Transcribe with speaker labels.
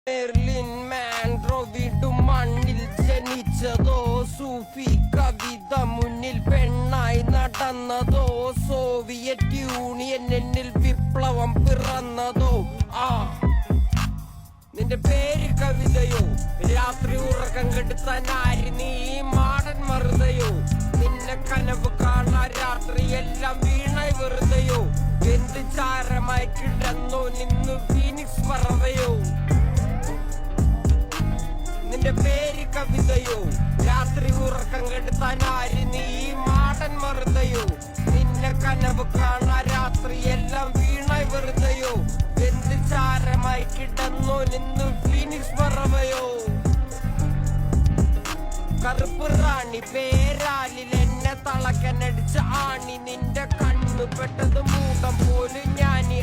Speaker 1: Merlin മാൻഡ്രോ വീണ്ടും മണ്ണിൽ ജനിച്ചതോ, സൂഫി കവിത മുന്നിൽ പെണ്ണായി നടന്നതോ, സോവിയറ്റ് യൂണിയൻ എന്നിൽ വിപ്ലവം പിറന്നതോ. നിന്റെ പേര് കവിതയോ, രാത്രി ഉറക്കം കെടുത്താനാരി നീ മാടൻ മറുതയോ, നിന്നെ കനവ് കാണാ രാത്രി എല്ലാം വീണായി വെറുതെയോ, എന്ത് ചാരമായി കിടന്നോ നിന്ന് ഫീനിക്സ് പറവയോ. നിന്റെ പേര് കവിതയോ, രാത്രി ഉറക്കം കെടുത്താനാരി നീ മാടൻ മറുതയോ, നിന്നെ കനവ് കാണാ രാത്രി എല്ലാം വീണായി വെറുതെയോ, എന്ത് ചാരമായി കിടന്നോ നിന്ന് ഫീനിക്സ് പറവയോ. കറുപ്പ് റാണി പേരാലിൽ എന്നെ തളക്കനടിച്ച ആണി, നിന്റെ കണ്ണു പെട്ടത് മൂടം പോലും ഞാനി